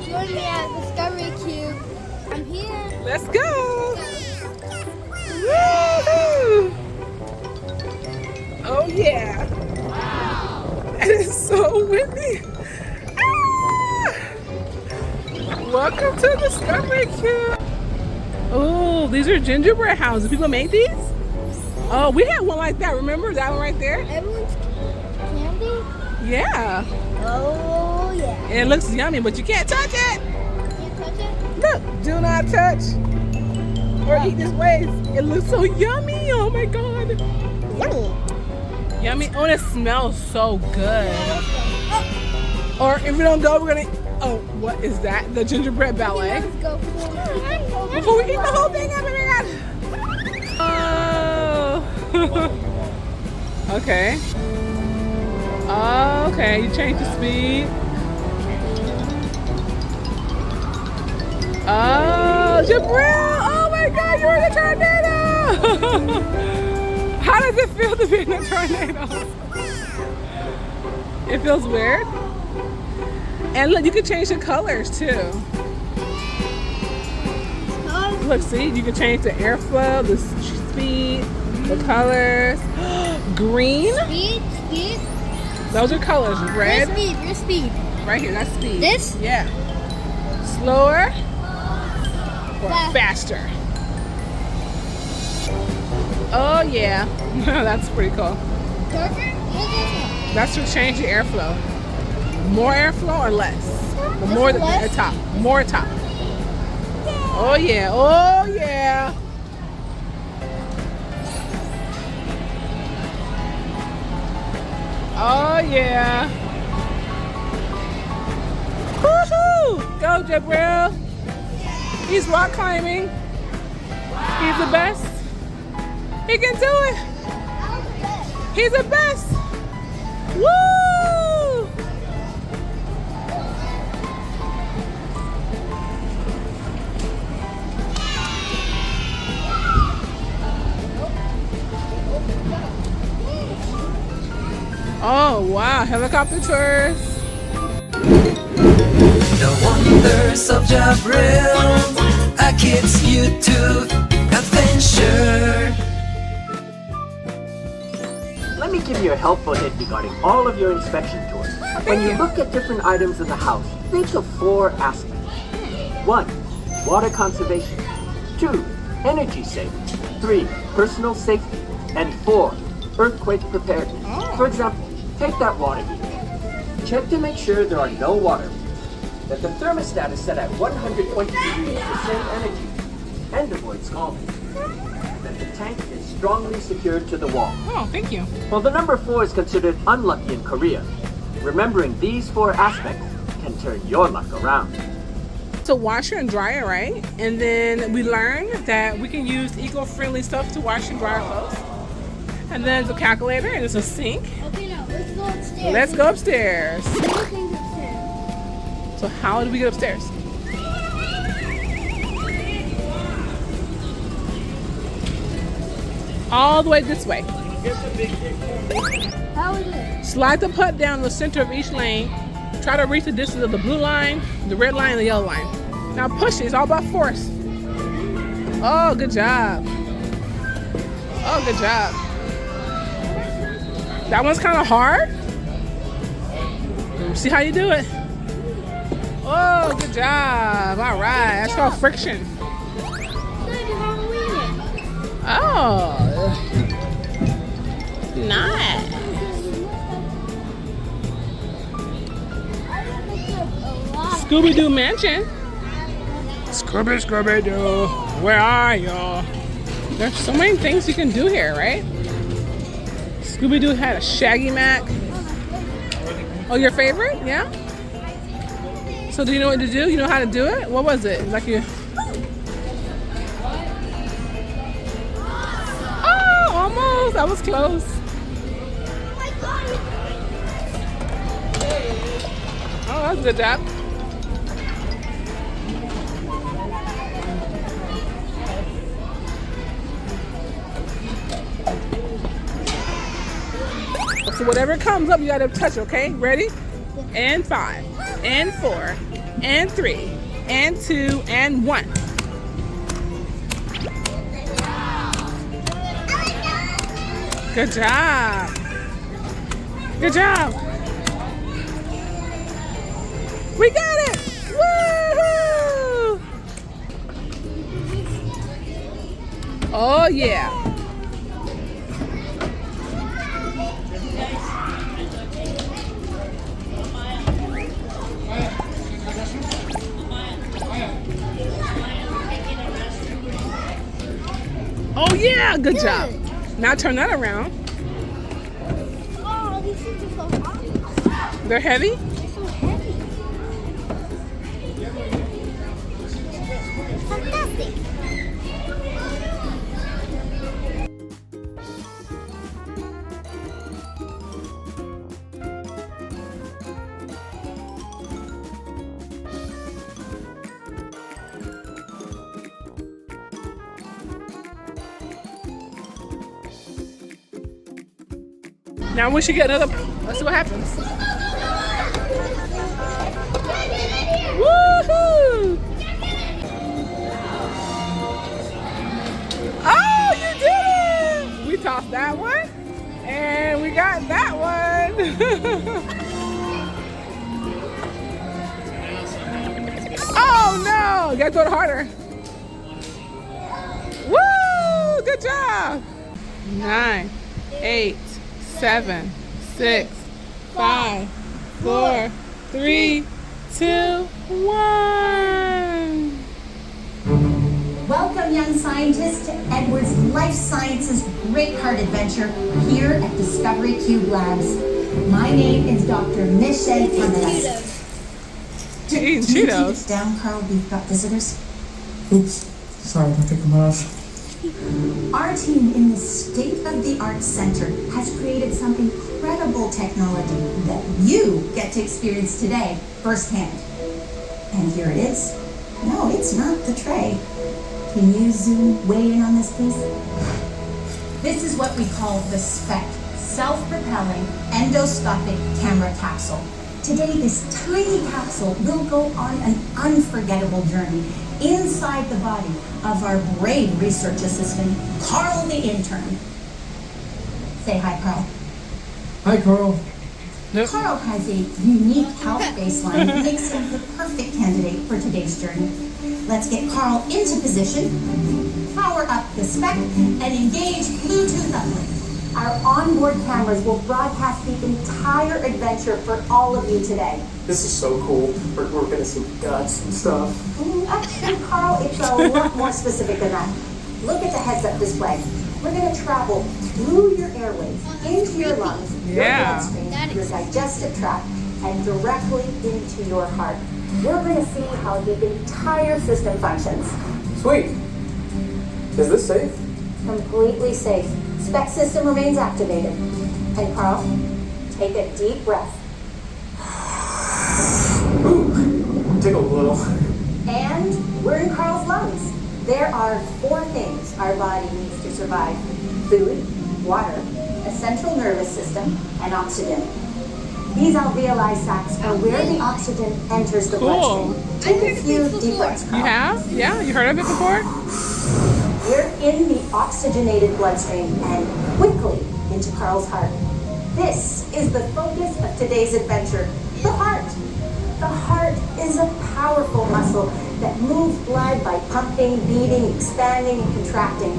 Join me at Discovery Cube. I'm here. Let's go. Woo-hoo. Oh yeah. Wow. That is so windy. Ah! Welcome to Discovery Cube. Oh, these are gingerbread houses. People make these? Oh, we had one like that. Remember that one right there? Everyone's candy? Yeah. Oh, yeah. It looks yummy, but you can't touch it. Can't touch it? Look, do not touch or eat this waste. It looks so yummy. Oh my God. Yummy. Yummy. Oh, it smells so good. Or if we don't go, we're gonna. Oh, what is that? The gingerbread ballet. Let's go. Before we eat the whole thing up, oh my God. Oh. Okay. Okay, you change the speed. Oh, Jabril! Oh my God, you're in a tornado! How does it feel to be in a tornado? It feels weird. And look, you can change the colors too. Look, see, you can change the airflow, the speed, the colors. Green. Speed. Those are colors. Red. Your speed. Right here, that's speed. This? Yeah. Slower or faster. Oh yeah. That's pretty cool. Darker? That's to change the airflow. More airflow or less? The more less? the top. More top. Oh yeah. Oh yeah. Oh yeah. Woohoo! Go Jabril. He's rock climbing. He's the best. He can do it. He's the best. Woo! Oh wow, helicopter tours. The wonders of Jabril, a kid's YouTube adventure. Let me give you a helpful hint regarding all of your inspection tours. When you look at different items in the house, think of 4 aspects. 1. Water conservation. 2. Energy saving. 3. Personal safety. And 4. Earthquake preparedness. For example, take that water heater. Check to make sure there are no water leaks, that the thermostat is set at 120 degrees for same energy, and avoid scalding. That the tank is strongly secured to the wall. Oh, thank you. Well, the number 4 is considered unlucky in Korea. Remembering these 4 aspects can turn your luck around. So washer and dryer, right? And then we learned that we can use eco-friendly stuff to wash and dry our clothes. And then there's a calculator and there's a sink. Okay, now let's go upstairs. Let's go upstairs. Everything's upstairs. So how do we get upstairs? All the way this way. How is it? Slide the putt down the center of each lane. Try to reach the distance of the blue line, the red line, and the yellow line. Now push it. It's all about force. Oh, good job. Oh, good job. That one's kind of hard. See how you do it. Oh, good job. All right. That's called friction. Oh. Nice. Scooby-Doo Mansion. Scooby-Doo. Where are you? There's so many things you can do here, right? Scooby-Doo had a Shaggy Mac. Oh, your favorite? Yeah? So do you know what to do? You know how to do it? What was it? Like you... Oh, almost. That was close. Oh, that's a good job. So whatever comes up, you gotta touch, okay? Ready? And 5, and 4, and 3 and 2 and 1. Good job. Good job. We got it. Woohoo! Oh yeah. Oh yeah, good job. Now turn that around. Oh, these things are so hot. They're heavy? They're so heavy. Fantastic. Now we should get another. Let's see what happens. Woohoo! Oh, you did it! We tossed that one, and we got that one. Oh no! You gotta throw it harder. Woo! Good job. 9, 8, 7, 6, 5, 4, 3, 2, 1. Welcome, young scientists, to Edwards Life Sciences Great Heart Adventure here at Discovery Cube Labs. My name is Dr. Michelle Candelas. Eating Can you keep Cheetos. it down, Carl? We've got visitors. Oops. Sorry, don't take them off. Our team in the state-of-the-art center has created some incredible technology that you get to experience today firsthand. And here it is. No, it's not the tray. Can you zoom way in on this, please? This is what we call the SPEC, self-propelling endoscopic camera capsule. Today, this tiny capsule will go on an unforgettable journey inside the body of our brave research assistant, Carl the intern. Say hi, Carl. Hi, Carl. Carl has a unique health baseline that makes him the perfect candidate for today's journey. Let's get Carl into position, power up the SPEC, and engage Bluetooth uplink. Our onboard cameras will broadcast the entire adventure for all of you today. This is so cool. We're gonna see guts and stuff. Actually, Carl, it's a lot more specific than that. Look at the heads-up display. We're going to travel through your airways, into your lungs, your bloodstream, your digestive tract, and directly into your heart. We're going to see how the entire system functions. Sweet. Is this safe? Completely safe. SPEC system remains activated. And Carl, take a deep breath. Ooh, tickle a little. And we're in Carl's lungs. There are 4 things our body needs to survive: food, water, a central nervous system, and oxygen. These alveoli sacs are where the oxygen enters the bloodstream. Take a few deep breaths, Carl. You have? Yeah? You heard of it before? We're in the oxygenated bloodstream and quickly into Carl's heart. This is the focus of today's adventure, the heart. The heart is a powerful muscle that moves blood by pumping, beating, expanding, and contracting.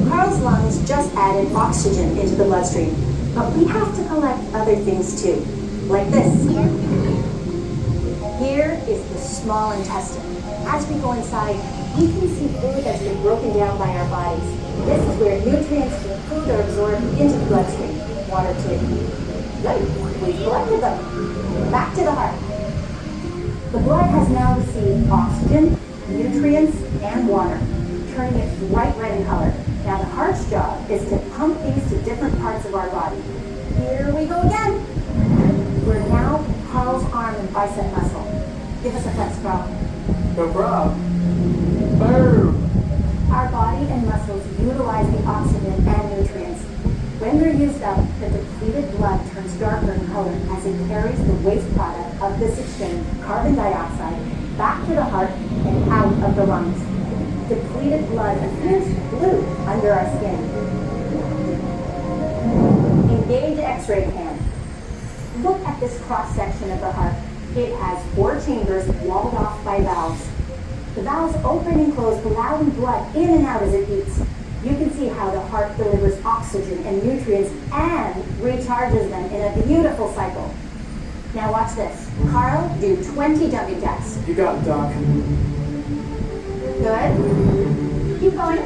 Carl's lungs just added oxygen into the bloodstream, but we have to collect other things too, like this. Here is the small intestine. As we go inside, we can see food that's been broken down by our bodies. This is where nutrients from food are absorbed into the bloodstream. Water too. Good, we've collected them. Back to the heart. The blood has now received oxygen, nutrients, and water, turning it bright red in color. Now the heart's job is to pump these to different parts of our body. Here we go again. We're now Carl's arm and bicep muscle. Give us a flex, Carl. No problem. Boom. Our body and muscles utilize the oxygen and nutrients. When they're used up, the depleted blood turns darker in color as it carries the waste product of this exchange, carbon dioxide, back to the heart and out of the lungs. Depleted blood appears blue under our skin. Engage X-ray cam. Look at this cross-section of the heart. It has 4 chambers walled off by valves. The valves open and close, allowing blood in and out as it beats. You can see how the heart delivers oxygen and nutrients and recharges them in a beautiful cycle. Now watch this. Carl, do 20 W jacks. You got it, Doc. Good. Keep going.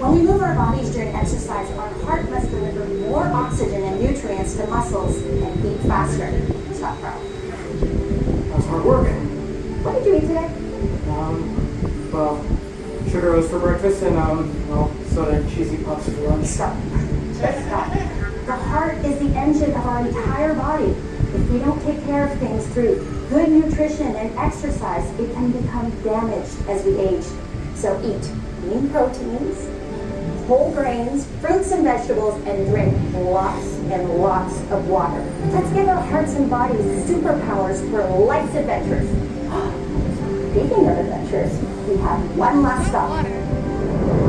When we move our bodies during exercise, our heart must deliver more oxygen and nutrients to muscles and beat faster. Stop, Carl. That was hard work. What did you eat today? Well, sugar roast for breakfast and, soda and cheesy puffs for lunch. Stop. Just stop. The heart is the engine of our entire body. If we don't take care of things through good nutrition and exercise, it can become damaged as we age. So eat lean proteins, whole grains, fruits and vegetables, and drink lots and lots of water. Let's give our hearts and bodies superpowers for life's adventures. Speaking of adventures, we have one last stop.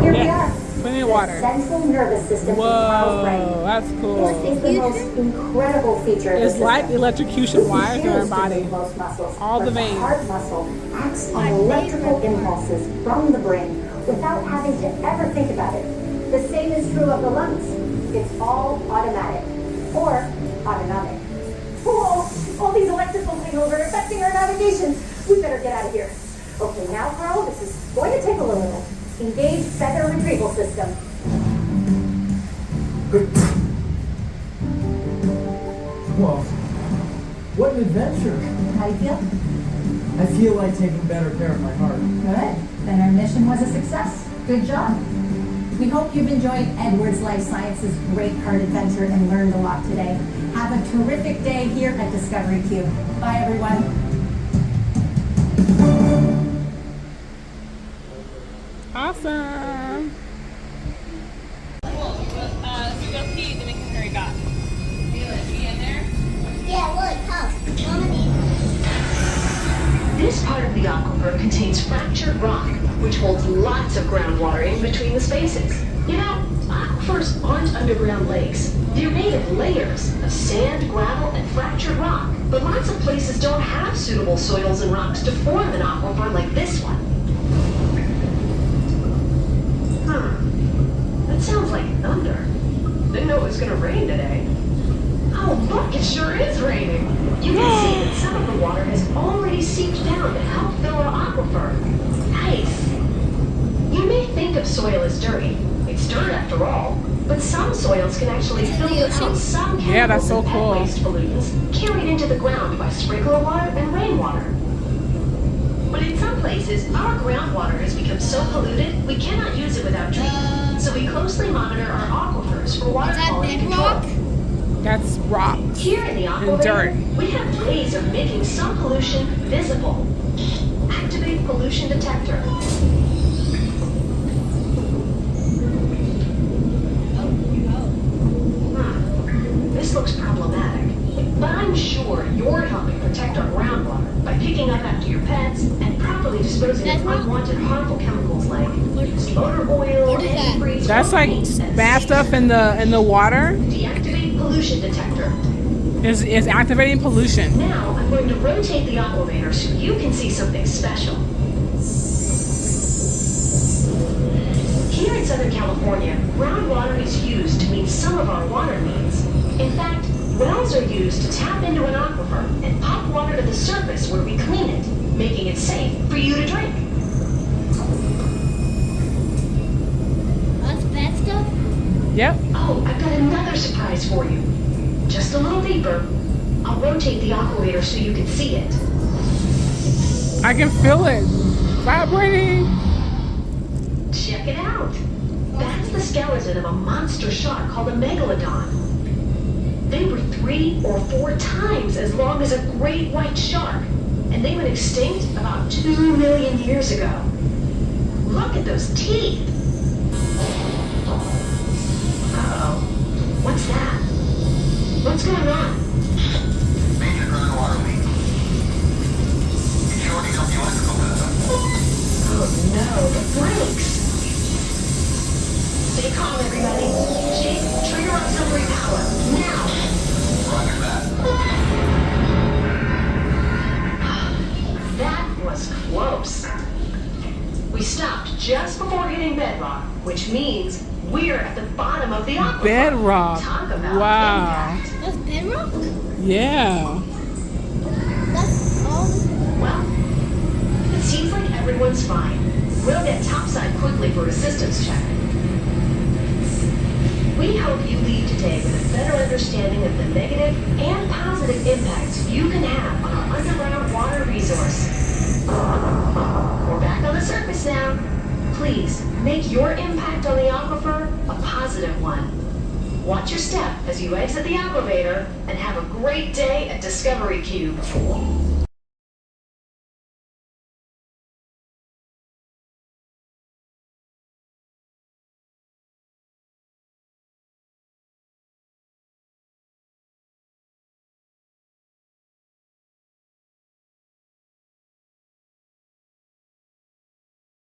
Here we are. Plenty of water. The central nervous system in Carl's brain. Whoa, that's cool. This is the most incredible feature of the It's like system. electrocution wires in our It's body. used to move most muscles, All but the veins. heart muscle acts on electrical impulses from the brain without having to ever think about it. The same is true of the lungs. It's all automatic or autonomic. Whoa! All these electrical signals are affecting our navigation. We better get out of here. Okay, now, Carl, this is going to take a little. Engage feather retrieval system. Well, what an adventure. How do you feel? I feel like taking better care of my heart. Good. Then our mission was a success. Good job. We hope you've enjoyed Edwards Life Sciences' great heart adventure and learned a lot today. Have a terrific day here at Discovery Cube. Bye, everyone. Awesome. Yeah, look, come. This part of the aquifer contains fractured rock, which holds lots of groundwater in between the spaces. You know, aquifers aren't underground lakes. They're made of layers of sand, gravel, and fractured rock. But lots of places don't have suitable soils and rocks to form an aquifer like this one. That sounds like thunder. Didn't know it was gonna rain today. Oh, look, it sure is raining. You can see that some of the water has already seeped down to help fill our aquifer. Nice. You may think of soil as dirty. It's dirt after all. But some soils can actually filter out some Yeah, that's so chemicals and cool. waste pollutants carried into the ground by sprinkler water and rainwater. But in some places, our groundwater has become so polluted, we cannot use it without treatment. So we closely monitor our aquifers for water Is that quality bedrock? control. That's rock. Here in the And aquifer, dirt. we have ways of making some pollution visible. Activate pollution detector. This looks problematic, but I'm sure you're helping protect our groundwater by picking up after your pets and properly disposing of unwanted harmful chemicals like used motor oil, What is that? antifreeze, That's like paint, and bad stuff in the water. Deactivate pollution detector. Is activating pollution. Now I'm going to rotate the aquameter so you can see something special. Here in Southern California, groundwater is used to meet some of our water needs. In fact, wells are used to tap into an aquifer and pump water to the surface where we clean it, making it safe for you to drink. That's bad stuff? Yep. Oh, I've got another surprise for you. Just a little deeper. I'll rotate the aquameter so you can see it. I can feel it vibrating. Check it out. That's the skeleton of a monster shark called a megalodon. They were 3 or 4 times as long as a great white shark, and they went extinct about 2 million years ago. Look at those teeth. Uh-oh. What's that? What's going on? Major groundwater leak. Shorting up the electrical system. Oh no, the brakes! Stay calm, everybody. Jake, trigger auxiliary power, now! Roger that. That was close. We stopped just before hitting bedrock, which means we're at the bottom of the aquifer. Bedrock. Talk about Wow. impact. That's bedrock? Yeah. That's all. Well, it seems like everyone's fine. We'll get topside quickly for assistance check. We hope you leave today with a better understanding of the negative and positive impacts you can have on our underground water resource. We're back on the surface now. Please make your impact on the aquifer a positive one. Watch your step as you exit the elevator and have a great day at Discovery Cube.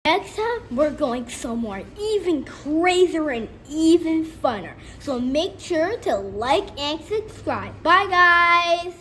Next time, we're going somewhere even crazier and even funner. So make sure to like and subscribe. Bye, guys!